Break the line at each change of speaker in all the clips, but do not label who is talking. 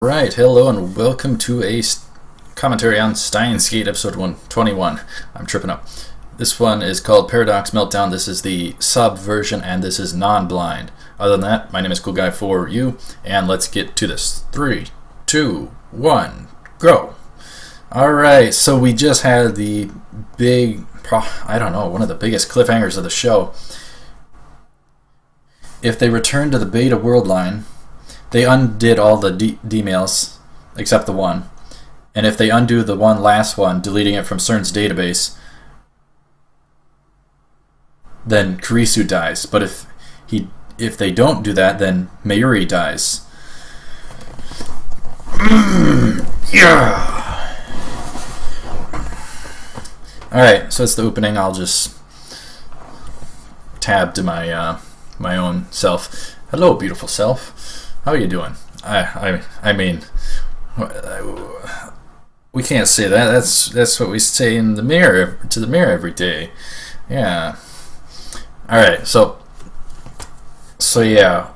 Right, hello and welcome to a commentary on Steins Gate episode 121. I'm tripping up. This one is called Paradox Meltdown. This is the sub version and this is non-blind. Other than that, my name is Cool Guy for you, and let's get to this. 3, 2, 1, go. Alright, so we just had the big, one of the biggest cliffhangers of the show. If they return to the beta world line, they undid all the D-mails, except the one. And if they undo the last one, deleting it from SERN's database, then Kurisu dies. But if they don't do that, then Mayurii dies. Yeah. Alright, so it's the opening. I'll just tab to my own self. Hello, beautiful self. How are you doing? I mean, we can't say that. That's what we say in the mirror to the mirror every day. Yeah. All right. So yeah,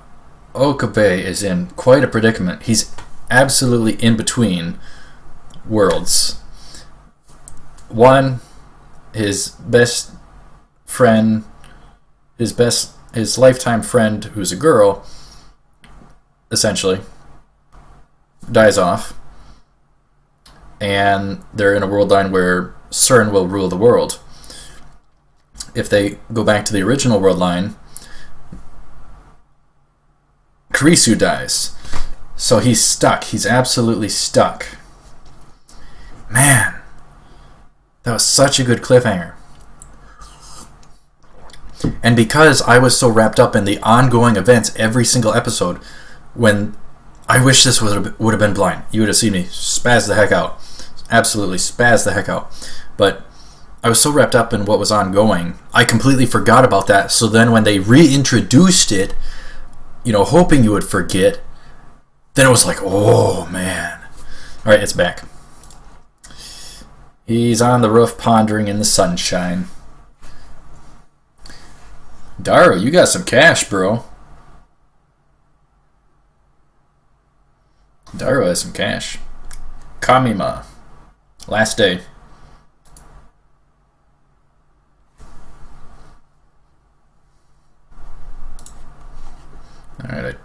Okabe is in quite a predicament. He's absolutely in between worlds. One, his best friend, his lifetime friend, who's a girl, essentially dies off, and they're in a world line where SERN will rule the world. If they go back to the original world line, Kurisu dies, so he's stuck. He's absolutely stuck. Man, that was such a good cliffhanger. And because I was so wrapped up in the ongoing events every single episode, when I wish this would have been blind, you would have seen me spaz the heck out. Absolutely spaz the heck out. But I was so wrapped up in what was ongoing, I completely forgot about that. So then when they reintroduced it, hoping you would forget, then it was like, oh man. Alright, it's back. He's on the roof pondering in the sunshine. Daru, you got some cash, bro. Daru has some cash. Kamima. Last day. Alright.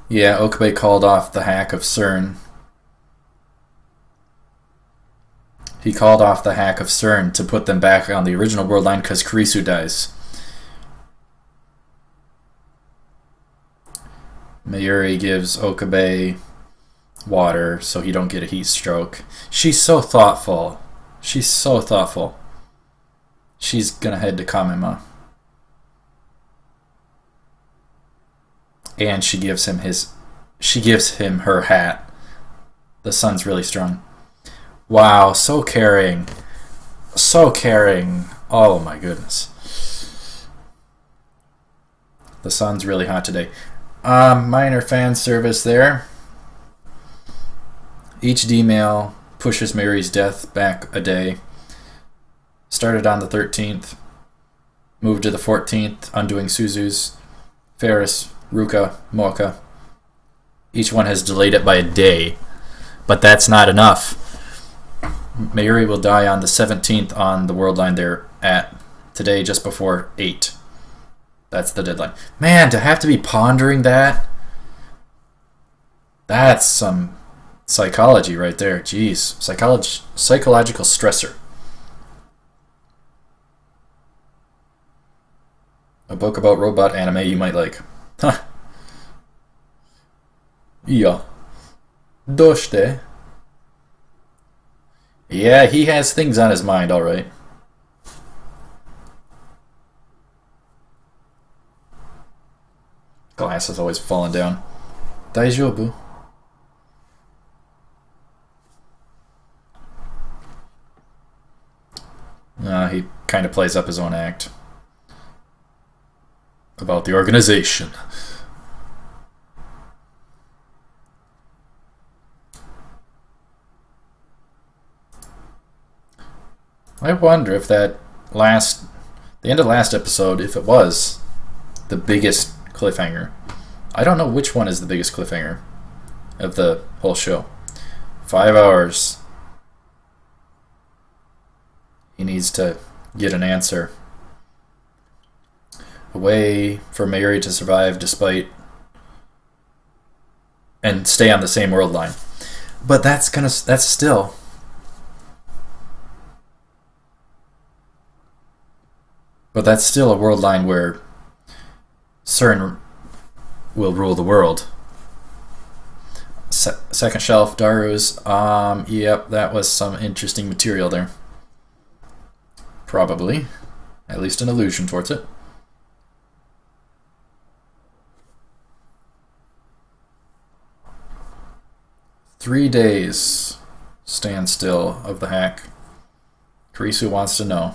Yeah, Okabe called off the hack of SERN. He called off the hack of SERN to put them back on the original world line because Kurisu dies. Mayurii gives Okabe water so he don't get a heat stroke. She's so thoughtful. She's so thoughtful. She's gonna head to Kamima. And she gives him her hat. The sun's really strong. Wow, so caring. So caring. Oh my goodness. The sun's really hot today. Minor fan service there. Each D-mail pushes Mayurii's death back a day. Started on the 13th. Moved to the 14th, undoing Suzu's. Faris, Ruka, Moeka. Each one has delayed it by a day. But that's not enough. Mayurii will die on the 17th on the world line they're at. Today, just before 8. That's the deadline. Man, to have to be pondering that, that's some psychology right there. Jeez. Psychological stressor. A book about robot anime you might like. Huh. Yeah. Doshite. Yeah, he has things on his mind, alright. Glass is always falling down. Daijoubu. He kind of plays up his own act. About the organization. I wonder if the end of last episode, if it was the biggest cliffhanger. I don't know which one is the biggest cliffhanger of the whole show. 5 hours. He needs to get an answer. A way for Mayurii to survive despite and stay on the same world line. But that's still a world line where SERN will rule the world. Second shelf, Daru's. Yep, that was some interesting material there. Probably. At least an allusion towards it. "3 days standstill of the hack. Kurisu wants to know.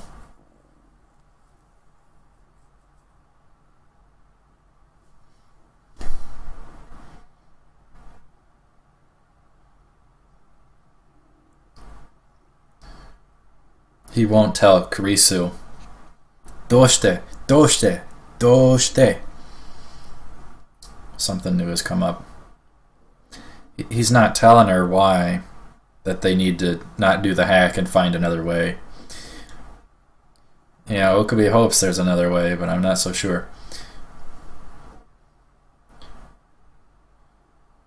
He won't tell Kurisu. Doshite, doshite, doshite. Something new has come up. He's not telling her why, that they need to not do the hack and find another way. Yeah, Okabe hopes there's another way, but I'm not so sure.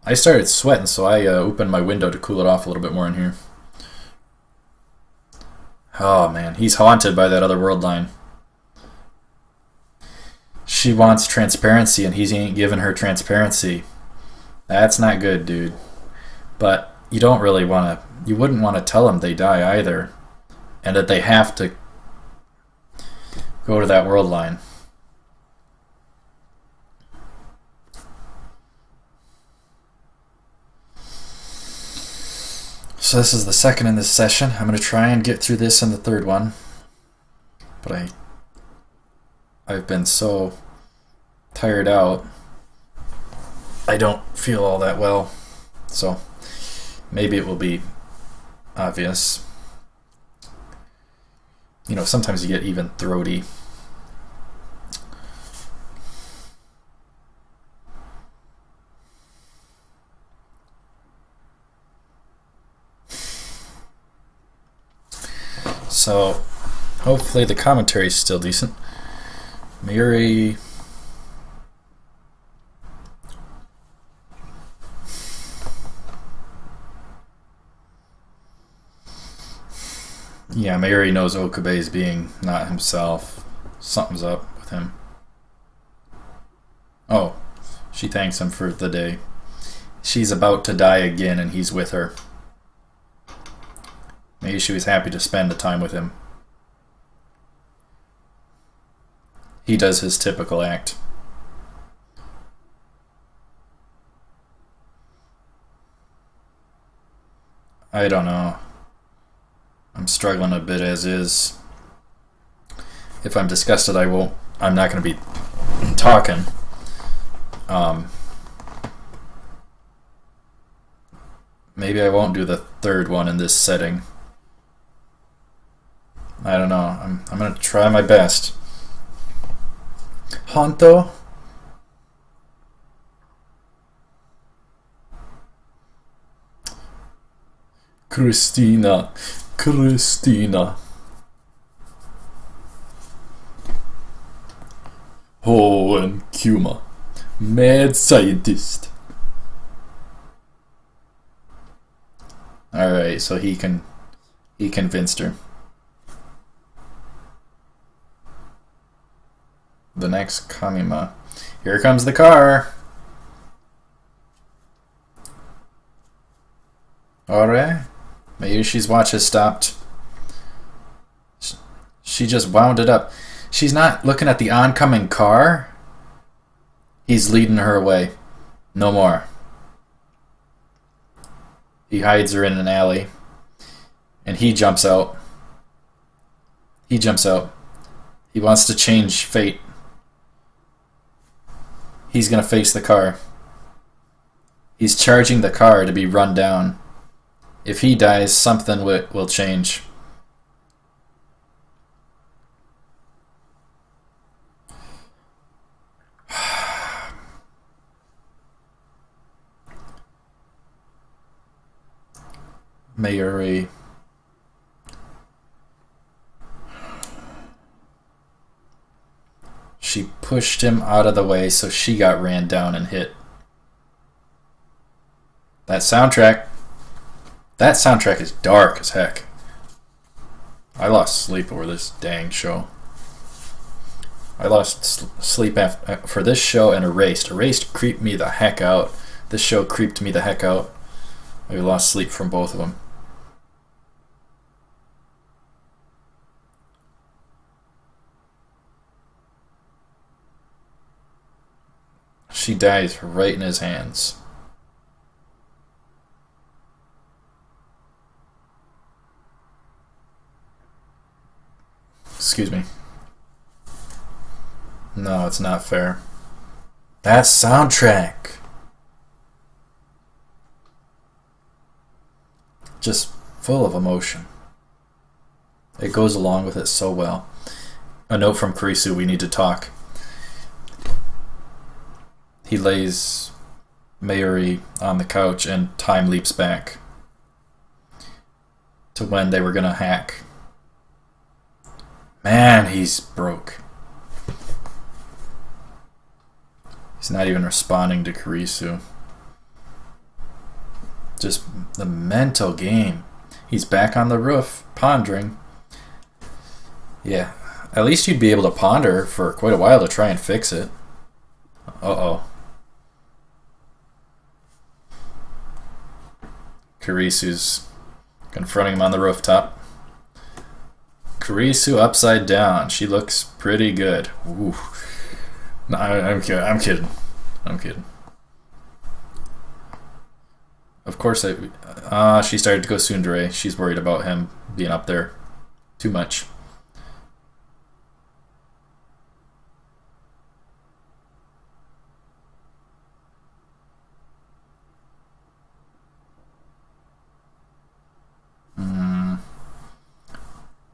I started sweating, so I opened my window to cool it off a little bit more in here. Oh man, he's haunted by that other world line. She wants transparency and he ain't giving her transparency. That's not good, dude. But you don't really want to... You wouldn't want to tell them they die either. And that they have to go to that world line. So this is the second in this session. I'm going to try and get through this in the third one. But I've been so tired out. I don't feel all that well. So maybe it will be obvious. You know, sometimes you get even throaty. So hopefully the commentary is still decent. Mayurii. Yeah, Mayurii knows Okabe is being not himself. Something's up with him. Oh, she thanks him for the day. She's about to die again and he's with her. Maybe she was happy to spend the time with him. He does his typical act. I don't know. I'm struggling a bit as is. If I'm disgusted, I'm not going to be talking. Maybe I won't do the third one in this setting. I don't know. I'm going to try my best. Honto? Christina. Hououin kyouma. Mad scientist. Alright, so he convinced her. The next Kamima. Here comes the car. Alright. Mayushi's watch has stopped. She just wound it up. She's not looking at the oncoming car. He's leading her away. No more. He hides her in an alley. And he jumps out. He wants to change fate. He's going to face the car. He's charging the car to be run down. If he dies, something will change. Mayurii. She pushed him out of the way, so she got ran down and hit. That soundtrack is dark as heck. I lost sleep over this dang show. I lost sleep for this show and Erased. Erased creeped me the heck out. This show creeped me the heck out. I lost sleep from both of them. She dies right in his hands. Excuse me. No, it's not fair. That soundtrack. Just full of emotion. It goes along with it so well. A note from Kurisu, we need to talk. He lays Mayurii on the couch and time leaps back to when they were gonna hack. Man, he's broke. He's not even responding to Kurisu. Just the mental game. He's back on the roof, pondering. Yeah, at least you'd be able to ponder for quite a while to try and fix it. Uh-oh. Kurisu's confronting him on the rooftop. Kurisu upside down. She looks pretty good. Ooh. No, I'm kidding. Of course, she started to go tsundere. She's worried about him being up there too much.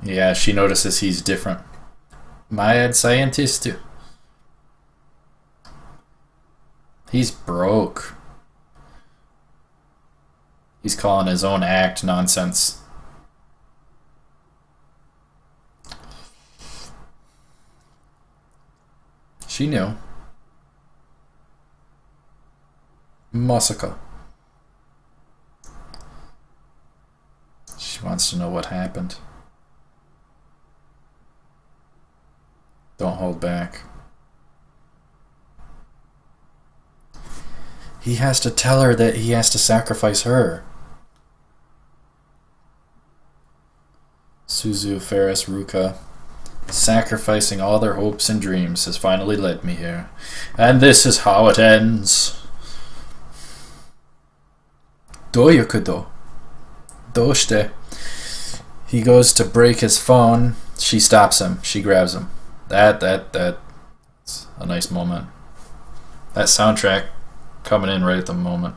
Yeah, she notices he's different. Mad scientist too. He's broke. He's calling his own act nonsense. She knew. Moeka. She wants to know what happened. Don't hold back. He has to tell her that he has to sacrifice her. Suzuha, Faris, Ruka. Sacrificing all their hopes and dreams has finally led me here. And this is how it ends. Doyokudo. Doshite. He goes to break his phone. She stops him. She grabs him. That's a nice moment. That soundtrack coming in right at the moment.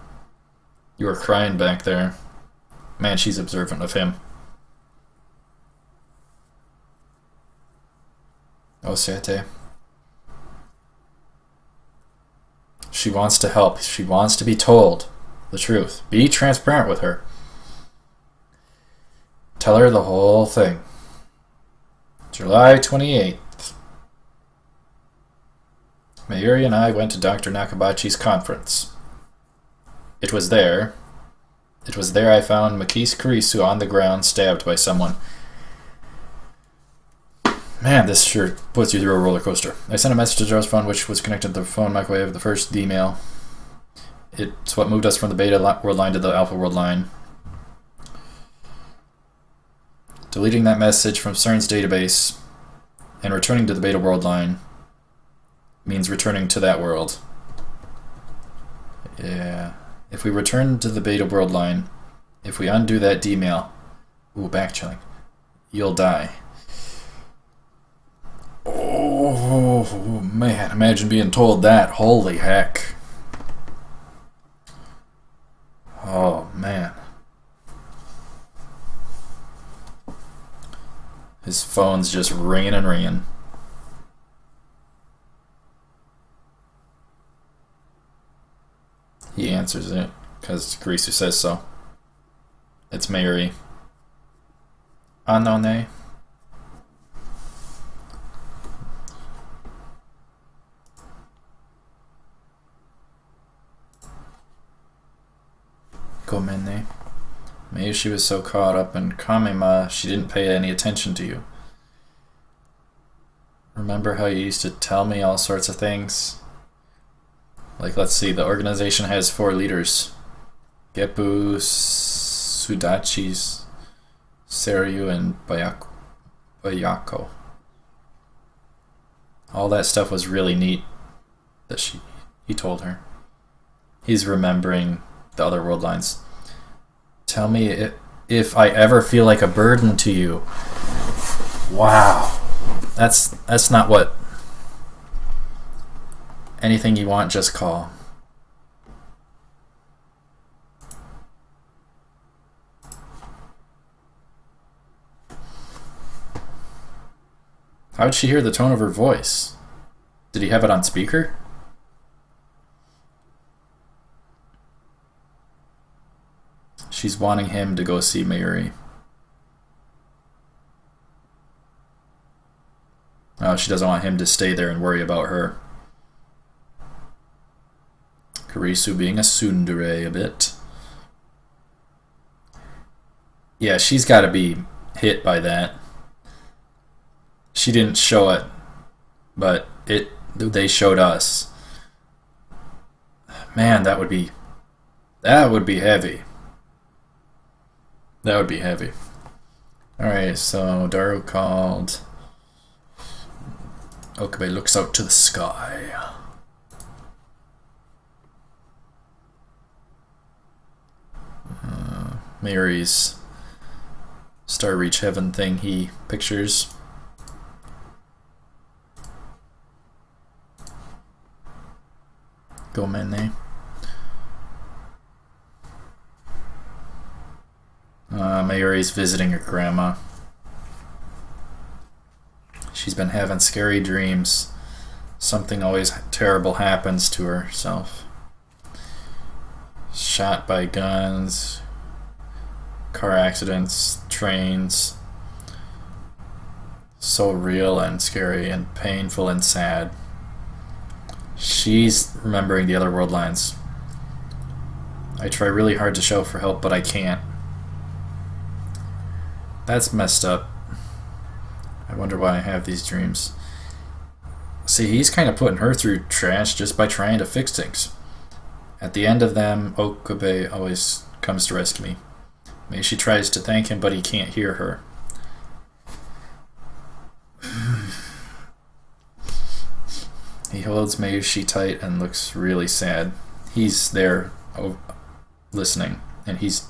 You were crying back there. Man, she's observant of him. Osete. She wants to help. She wants to be told the truth. Be transparent with her. Tell her the whole thing. July 28th. Mayurii and I went to Dr. Nakabachi's conference. It was there I found Makise Kurisu on the ground, stabbed by someone. Man, this sure puts you through a roller coaster. I sent a message to Daru's phone, which was connected to the phone microwave, the first email. It's what moved us from the beta world line to the alpha world line. Deleting that message from SERN's database and returning to the beta world line means returning to that world. Yeah. If we return to the beta world line, if we undo that D-mail, ooh, backchilling, you'll die. Oh, man, imagine being told that. Holy heck. Oh, man. His phone's just ringing and ringing. He answers it because Kurisu says so. It's Mayurii. Anone. Gomene. Maybe she was so caught up in Kamema she didn't pay any attention to you. Remember how you used to tell me all sorts of things? Like, let's see, the organization has 4 leaders. Geppu, Sudachis, Seryu, and Bayako. All that stuff was really neat that he told her. He's remembering the other world lines. Tell me if I ever feel like a burden to you. Wow. That's not what... Anything you want, just call. How did she hear the tone of her voice? Did he have it on speaker? She's wanting him to go see Mayurii. Oh, she doesn't want him to stay there and worry about her. Kurisu being a tsundere a bit. Yeah, she's got to be hit by that. She didn't show it, but they showed us. Man, that would be heavy. That would be heavy. Alright, so Daru called. Okabe looks out to the sky. Mayurii's Star Reach Heaven thing he pictures. Gomene. Mayurii's visiting her grandma. She's been having scary dreams. Something always terrible happens to herself. Shot by guns, car accidents, trains. So real and scary and painful and sad. She's remembering the other world lines. I try really hard to show for help, but I can't. That's messed up. I wonder why I have these dreams. See, he's kind of putting her through trash just by trying to fix things. At the end of them, Okabe always comes to rescue me. Maybe she tries to thank him, but he can't hear her. He holds Mayushi tight and looks really sad. He's there listening, and he's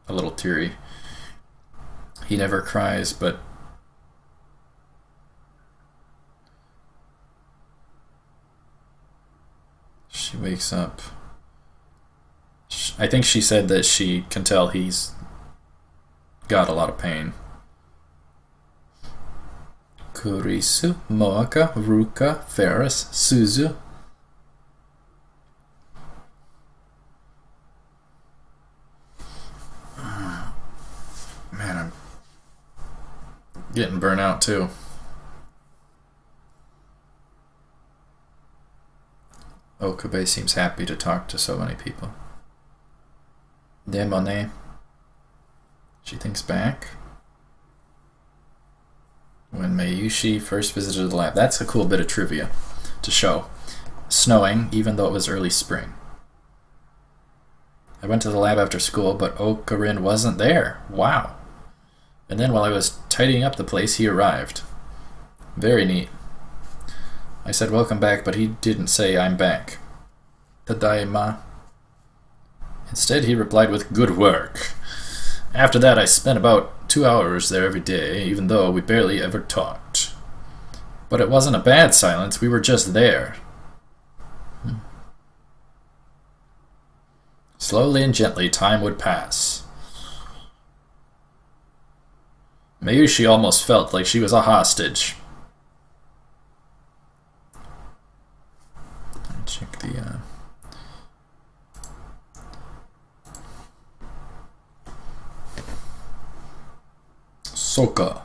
a little teary. He never cries, but she wakes up. I think she said that she can tell he's got a lot of pain. Kurisu, Moeka, Ruka, Faris, Suzu. Man, I'm getting burnt out too. Okabe seems happy to talk to so many people. Demone. She thinks back. When Mayushi first visited the lab. That's a cool bit of trivia to show. Snowing, even though it was early spring. I went to the lab after school, but Okarin wasn't there. Wow. And then while I was tidying up the place, he arrived. Very neat. I said welcome back, but he didn't say I'm back. Tadaima. Instead, he replied with good work. After that, I spent about 2 hours there every day, even though we barely ever talked. But it wasn't a bad silence, we were just there. Slowly and gently, time would pass. Mayushi almost felt like she was a hostage. Check the... Soka.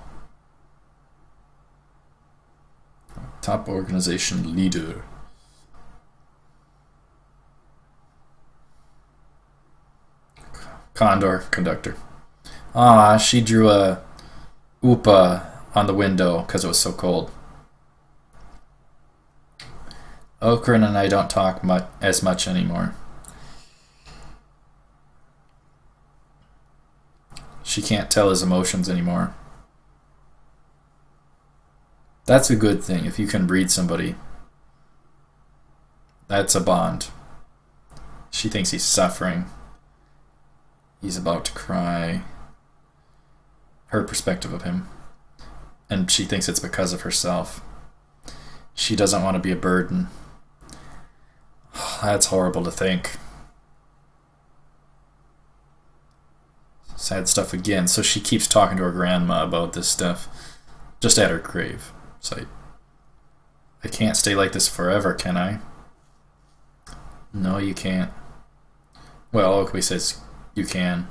Top organization leader. Condor, conductor. Ah, she drew a upa on the window because it was so cold. Okran and I don't talk as much anymore. She can't tell his emotions anymore. That's a good thing. If you can read somebody, that's a bond. She thinks he's suffering. He's about to cry. Her perspective of him. And she thinks it's because of herself. She doesn't want to be a burden. That's horrible to think. Sad stuff again. So she keeps talking to her grandma about this stuff. Just at her grave site. I can't stay like this forever, can I? No, you can't. Well, Okabe says you can.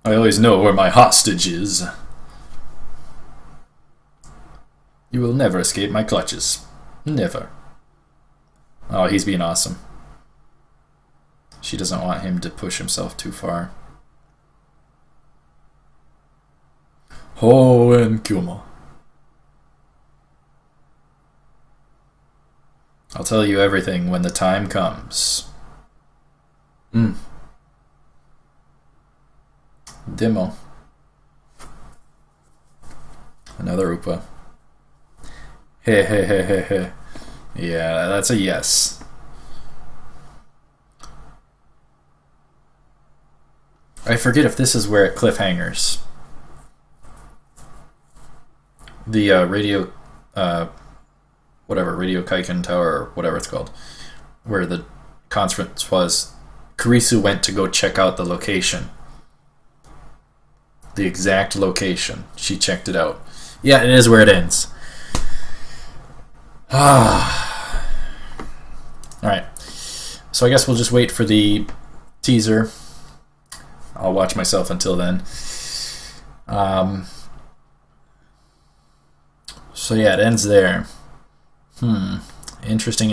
I always know where my hostage is. You will never escape my clutches. Never. Oh, he's being awesome. She doesn't want him to push himself too far. Hououin kyouma. I'll tell you everything when the time comes. Demo. Another upa. Hey, hey, hey, hey, hey. Yeah, that's a yes. I forget if this is where it cliffhangers. The radio, Radio Kaiken Tower, or whatever it's called, where the conference was. Kurisu went to go check out the location. The exact location. She checked it out. Yeah, it is where it ends. Alright. So I guess we'll just wait for the teaser. I'll watch myself until then. So yeah, it ends there. Interesting.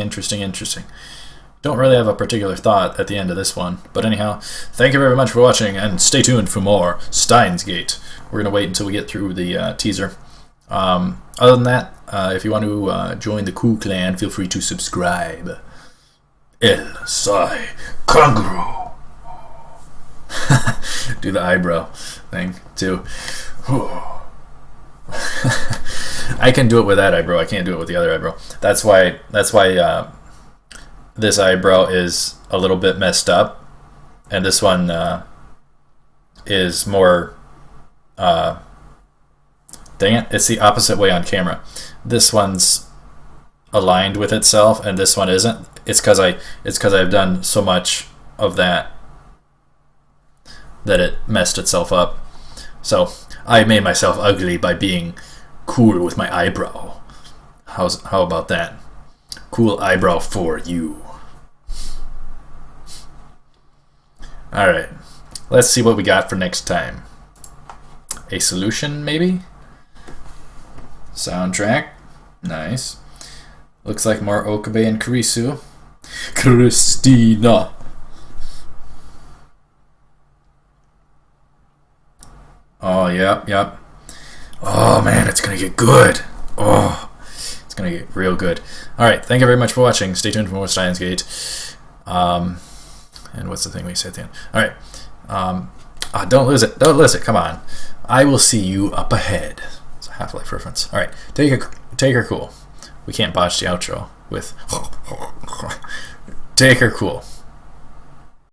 Don't really have a particular thought at the end of this one. But anyhow, thank you very much for watching, and stay tuned for more Steins Gate. We're going to wait until we get through the teaser. Other than that, if you want to join the Ku Clan, feel free to subscribe. El Sai Kanguru. Do the eyebrow thing, too. I can do it with that eyebrow. I can't do it with the other eyebrow. That's why this eyebrow is a little bit messed up, and this one is more dang it, it's the opposite way on camera. This one's aligned with itself and this one isn't. It's because I've done so much of that it messed itself up. So I made myself ugly by being cool with my eyebrow. How about that? Cool eyebrow for you. Alright, let's see what we got for next time. A solution, maybe? Soundtrack. Nice. Looks like more Okabe and Kurisu. Christina. Oh, yep. Oh, man, it's going to get good. Oh, it's going to get real good. Alright, thank you very much for watching. Stay tuned for more Steins Gate. And what's the thing we said then? Alright. Don't lose it. Don't lose it. Come on. I will see you up ahead. It's a Half-Life reference. Alright. Take her cool. We can't botch the outro with take her cool.